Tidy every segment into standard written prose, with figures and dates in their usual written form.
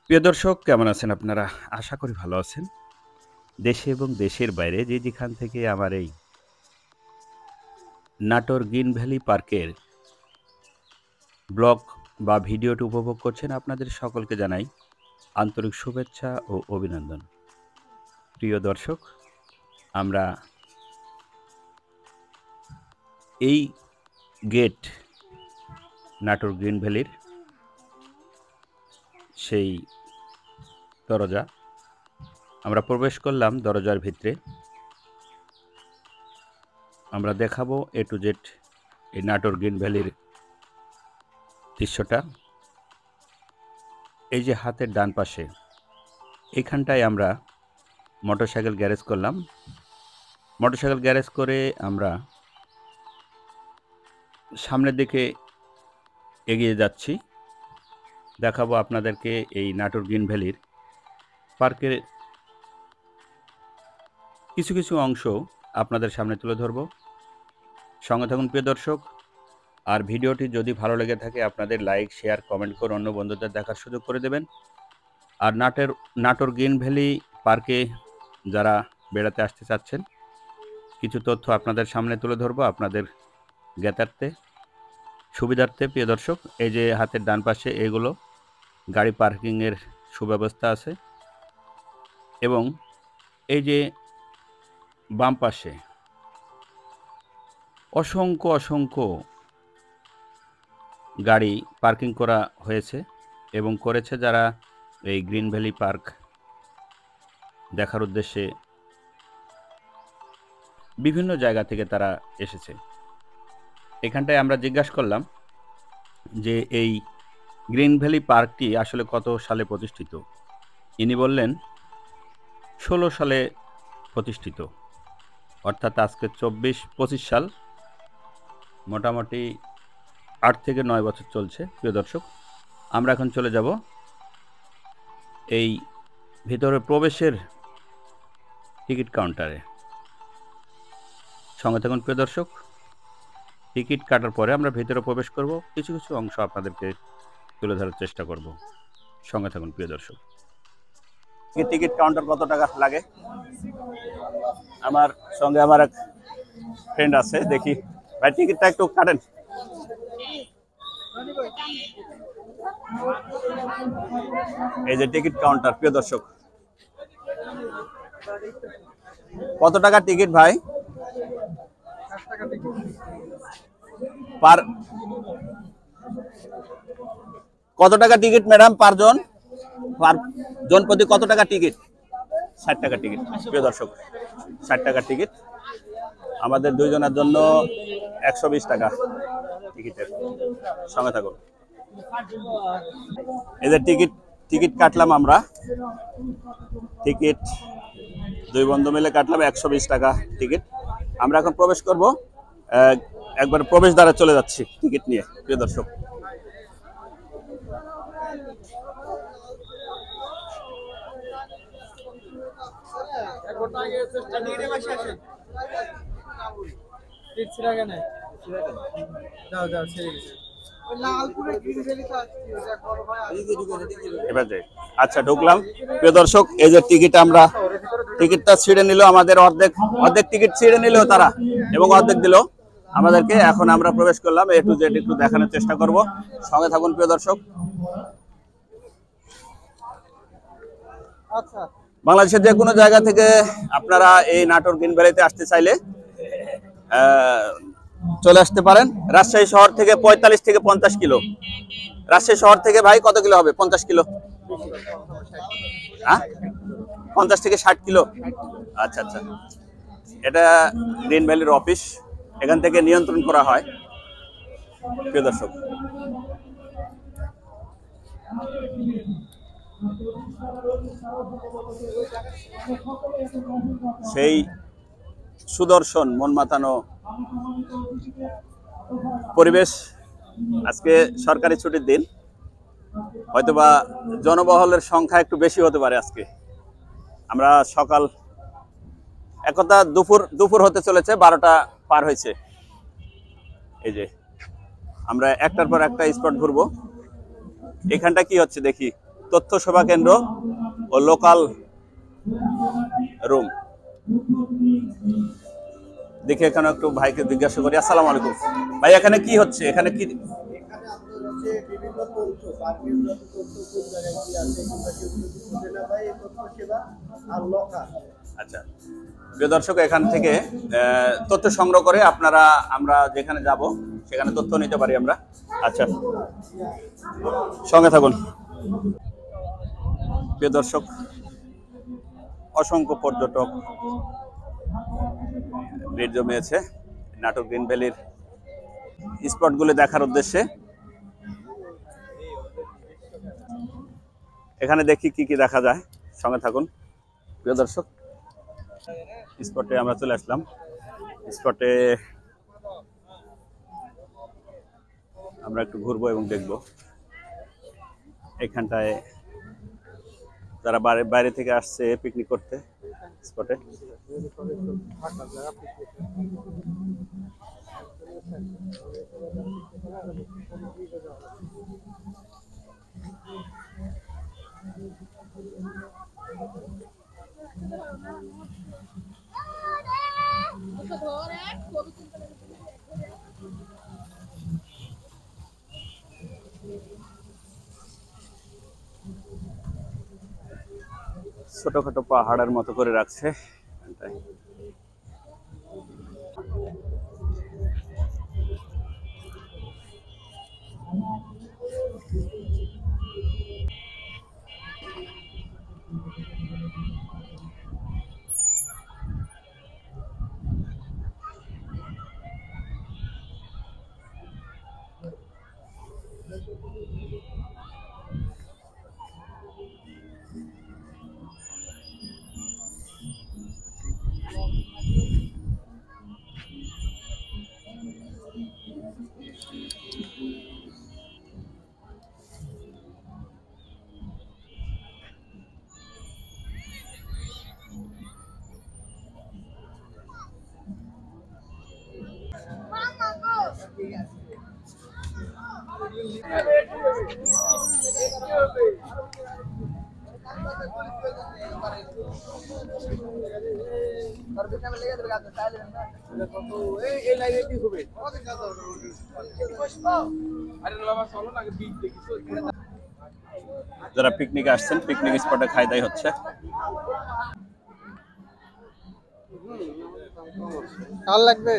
প্রিয় দর্শক, কেমন আছেন আপনারা? আশা করি ভালো আছেন। দেশে এবং দেশের বাইরে যে যেখান থেকে আমার এই নাটোর গ্রিন ভ্যালি পার্কের ব্লগ বা ভিডিওটি উপভোগ করছেন, আপনাদের সকলকে জানাই আন্তরিক শুভেচ্ছা ও অভিনন্দন। প্রিয় দর্শক, আমরা এই গেট নাটোর গ্রিন ভ্যালির সেই দরজা, আমরা প্রবেশ করলাম দরজার ভিতরে। আমরা দেখাবো এ টু জেড এই নাটোর গ্রিন ভ্যালির দৃশ্যটা। এই যে হাতের ডান পাশে এইখানটায় আমরা মোটরসাইকেল গ্যারেজ করলাম। মোটরসাইকেল গ্যারেজ করে আমরা সামনের দিকে এগিয়ে যাচ্ছি। দেখাবো আপনাদেরকে এই নাটোর গ্রিন ভ্যালির পার্কের কিছু কিছু অংশ আপনাদের সামনে তুলে ধরব। সঙ্গে থাকুন প্রিয় দর্শক। আর ভিডিওটি যদি ভালো লেগে থাকে আপনাদের লাইক, শেয়ার, কমেন্ট করে অন্য বন্ধুদের দেখার সুযোগ করে দেবেন। আর নাটোর গ্রিন ভ্যালি পার্কে যারা বেড়াতে আসতে চাচ্ছেন, কিছু তথ্য আপনাদের সামনে তুলে ধরবো আপনাদের জ্ঞাতার্থে, সুবিধার্থে। প্রিয় দর্শক, এই যে হাতের ডান পাশে এগুলো গাড়ি পার্কিংয়ের সুব্যবস্থা আছে, এবং এই যে বাম পাশে অসংখ্য অসংখ্য গাড়ি পার্কিং করা হয়েছে এবং করেছে যারা এই গ্রিন ভ্যালি পার্ক দেখার উদ্দেশ্যে বিভিন্ন জায়গা থেকে তারা এসেছে। এখানটায় আমরা জিজ্ঞাসা করলাম যে এই গ্রিন ভ্যালি পার্কটি আসলে কত সালে প্রতিষ্ঠিত। ইনি বললেন 16 সালে প্রতিষ্ঠিত, অর্থাৎ আজকে 24-25 সাল, মোটামুটি 8 থেকে 9 বছর চলছে। প্রিয় দর্শক, আমরা এখন চলে যাব এই ভিতরে প্রবেশের টিকিট কাউন্টারে। সঙ্গে থাকুন প্রিয় দর্শক। টিকিট কাটার পরে আমরা ভিতরে প্রবেশ করব, কিছু কিছু অংশ আপনাদেরকে তুলে ধরার চেষ্টা করব। সঙ্গে থাকুন প্রিয় দর্শক। টিকিট কাউন্টার কত টাকা লাগে? আমার সঙ্গে আমার এক ফ্রেন্ড আছে, দেখি ভাই টিকিটটা একটু কাটেন। এই যে টিকিট কাউন্টার, প্রিয় দর্শক, কত টাকা টিকিট ভাই? পার কত টাকা টিকিট ম্যাডাম? পার জন প্রতি কত টাকা টিকিট? 60 টাকা টিকিট। প্রিয় দর্শক, 60 টাকা টিকিট। আমাদের দুইজনের জন্য 120 টাকা টিকিটের। সঙ্গে থাকুন। এই যে টিকিট কাটলাম আমরা, টিকিট দুই বন্ধু মিলে কাটলাম 120 টাকা টিকিট। আমরা এখন প্রবেশ করব, একবার প্রবেশদ্বারে চলে যাচ্ছি টিকিট নিয়ে। প্রিয় দর্শক, আচ্ছা ঢুকলাম। প্রিয় দর্শক, এই যে টিকিট, আমরা টিকিটটা ছিঁড়ে নিল, আমাদের অর্ধেক টিকিট ছিঁড়ে নিল তারা এবং অর্ধেক দিল আমাদেরকে। এখন আমরা প্রবেশ করলাম, এ টু জেড একটু দেখানোর চেষ্টা করব। সঙ্গে থাকুন প্রিয় দর্শক। বাংলাদেশের যে কোনো জায়গা থেকে আপনারা এই নাটোর গ্রিন ভ্যালিতে আসতে চাইলে চলে আসতে পারেন। রাজশাহী শহর থেকে 45 থেকে 50 কিলো। রাজশাহী শহর থেকে ভাই কত কিলো হবে? 50 কিলো? হ্যাঁ, 50 থেকে 60 কিলো। আচ্ছা আচ্ছা, এটা গ্রিন ভ্যালির অফিস, এখান থেকে নিয়ন্ত্রণ করা হয়। প্রিয় দর্শক, সেই সুদর্শন মন মাতানো পরিবেশ। আজকে সরকারি ছুটির দিন, হয়তোবা জনবহলের সংখ্যা একটু বেশি হতে পারে আজকে। আমরা সকাল একদা দুপুর দুপুর হতে চলেছে, 12টা পার হয়েছে। এই যে আমরা একটার পর একটা স্পট ঘুরবো। এখানটা কি হচ্ছে দেখি, তথ্য সেবা কেন্দ্র ও লোকাল রুম। দেখি এখানে একটু ভাইকে জিজ্ঞাসা করি। আসসালামু আলাইকুম ভাই, এখানে কি হচ্ছে? এখানে কি আচ্ছা প্রিয় দর্শক, এখান থেকে তথ্য সংগ্রহ করে আপনারা আমরা যেখানে যাব সেখানে তথ্য নিতে পারি আমরা। আচ্ছা সঙ্গে থাকুন। প্রিয় দর্শক, অসংখ্য পর্যটক ভিড় জমিয়েছে নাটোর গ্রিন ভ্যালির স্পটগুলো দেখার উদ্দেশ্যে। এখানে দেখি কি কি দেখা যায়, সঙ্গে থাকুন প্রিয় দর্শক। স্পটে আমরা চলে আসলাম। স্পটে আমরা একটু ঘুরবো এবং দেখব এখানটায় যারা বাইরে থেকে আসছে পিকনিক করতে স্পটে। ছোটখাটো পাহাড়ের মতো করে রাখছে। যারা পিকনিকে আসছেন পিকনিক স্পটে খাই দাই হচ্ছে। কাল লাগবে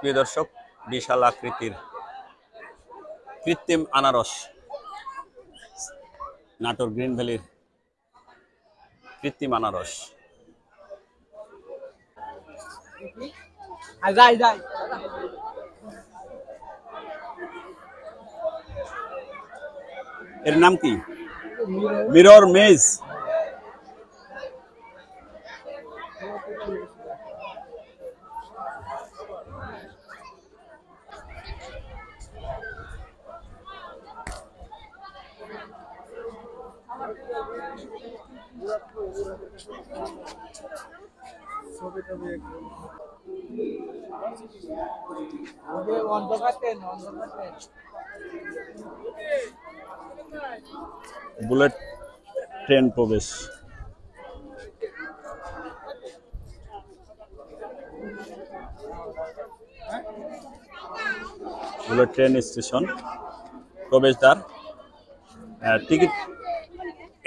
প্রিয় দর্শক, বিশাল আকৃতির কৃত্রিম আনারস, নাটোর গ্রিন ভ্যালির কৃত্রিম আনারস। এর নাম কি? মিরর মেজ। বুলেট ট্রেন প্রবেশ। বুলেট ট্রেন স্টেশন প্রবেশদ্বার। টিকিট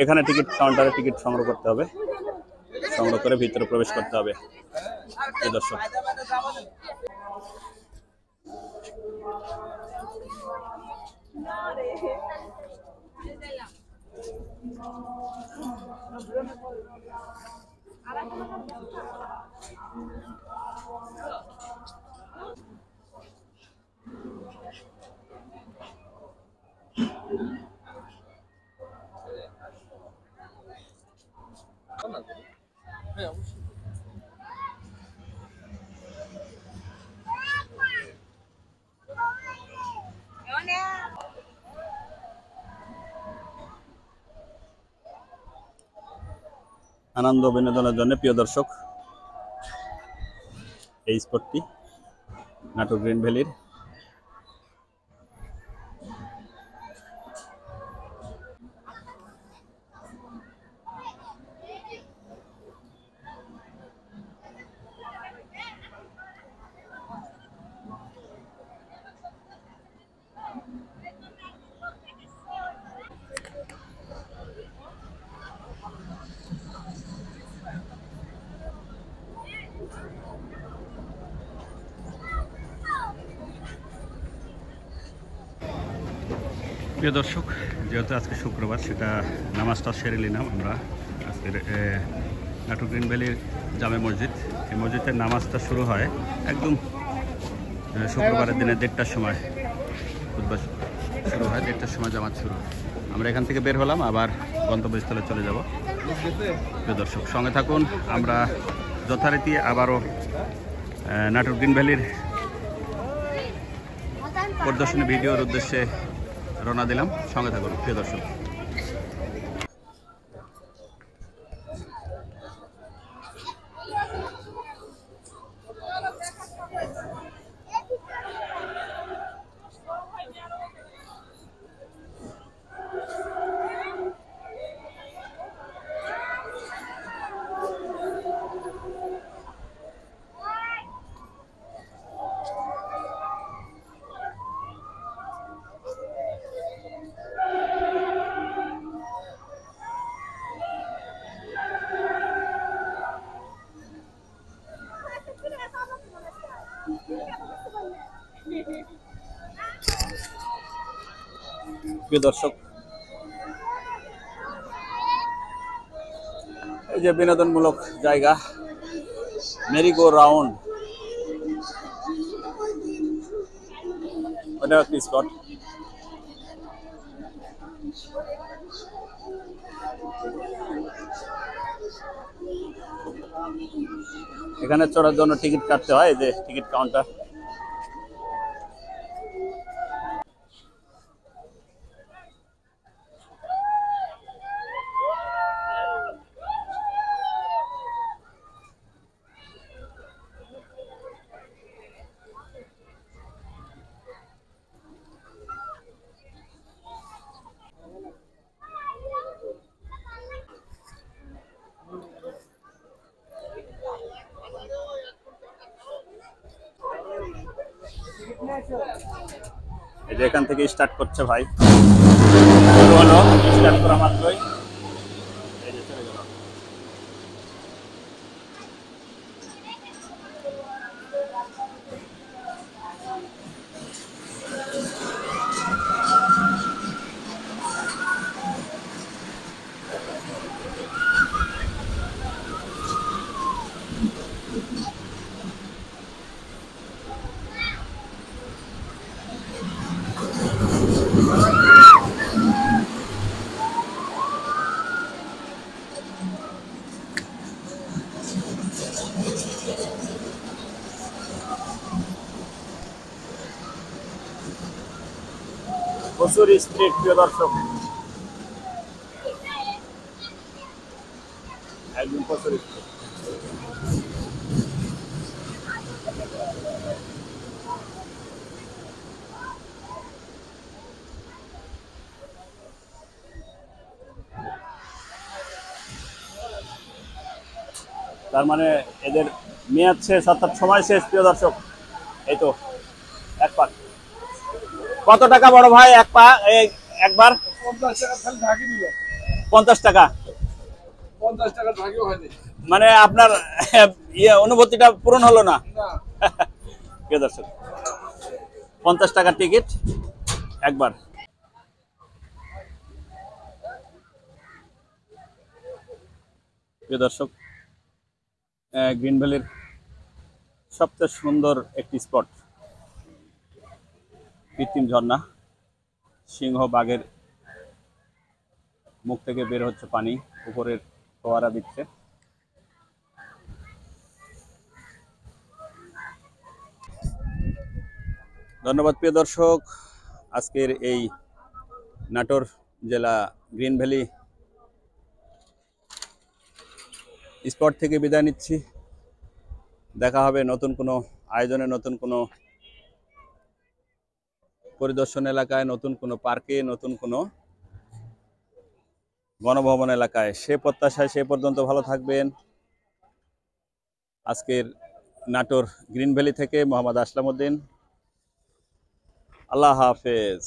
এখানে টিকিট কাউন্টারে টিকিট সংগ্রহ করতে হবে, সংগ্রহ করে ভিতরে প্রবেশ করতে হবে। দর্শক আনন্দ বিনোদনের জন্য প্রিয় দর্শক এই স্পটটি নাটোর গ্রিন ভ্যালির। প্রিয় দর্শক, যেহেতু আজকে শুক্রবার, সেটা নামাজটা সেরে নিলাম আমরা। আজকের নাটোর গ্রিন ভ্যালির জামে মসজিদ, এই মসজিদের নামাজটা শুরু হয় একদম শুক্রবারের দিনে 1:30টার সময়। বুধবার শুরু হয় 1:30টার সময়, জামাত শুরু। আমরা এখান থেকে বের হলাম, আবার গন্তব্যস্থলে চলে যাব। প্রিয় দর্শক সঙ্গে থাকুন, আমরা যথারীতি আবারও নাটোর গ্রিন ভ্যালির পরিদর্শনী ভিডিওর উদ্দেশ্যে রওনা দিলাম। সঙ্গে থাকুন প্রিয় দর্শক। প্রিয় দর্শক, এই যে বিনোদনমূলক জায়গা মেরিগো রাউন্ড, ওটা একটি স্পট। এখানে চড়ার জন্য টিকিট কাটতে হয়, এই যে টিকিট কাউন্টার। এই যে এখান থেকে স্টার্ট করছে ভাই, স্টার্ট করা মাত্রই এই যে চলে গেল। প্রচুর স্ট্রিট প্রিয় দর্শক, একদম প্রচুর স্ট্রিট। তার মানে এদের মেয়াদ শেষ, অর্থাৎ সময় শেষ। প্রিয় দর্শক, এই তো এক পা। কত টাকা বড় ভাই এক পা একবার? 50 টাকা। 50 টাকা ভাগেও হয়নি। মানে আপনার অনুভূতিটা পূরণ হলো না। প্রিয় দর্শক, 50 টাকার টিকিট একবার। প্রিয় দর্শক, গ্রিন ভ্যালির সবচেয়ে সুন্দর একটি স্পট, কৃত্রিম ঝর্ণা। সিংহ বাঘের মুখ থেকে বের হচ্ছে পানি, উপরের ফোয়ারা দিচ্ছে। ধন্যবাদ প্রিয় দর্শক, আজকের এই নাটোর জেলা গ্রিন ভ্যালি স্পট থেকে বিদায় নিচ্ছি। দেখা হবে নতুন কোনো আয়োজনে, নতুন কোনো পরিদর্শন এলাকায়, নতুন কোনো পার্কে, নতুন কোনো গণভবন এলাকায়। সে প্রত্যাশায় সে পর্যন্ত ভালো থাকবেন। আজকের নাটোর গ্রিন ভ্যালি থেকে মোহাম্মদ আসলাম উদ্দিন। আল্লাহ হাফেজ।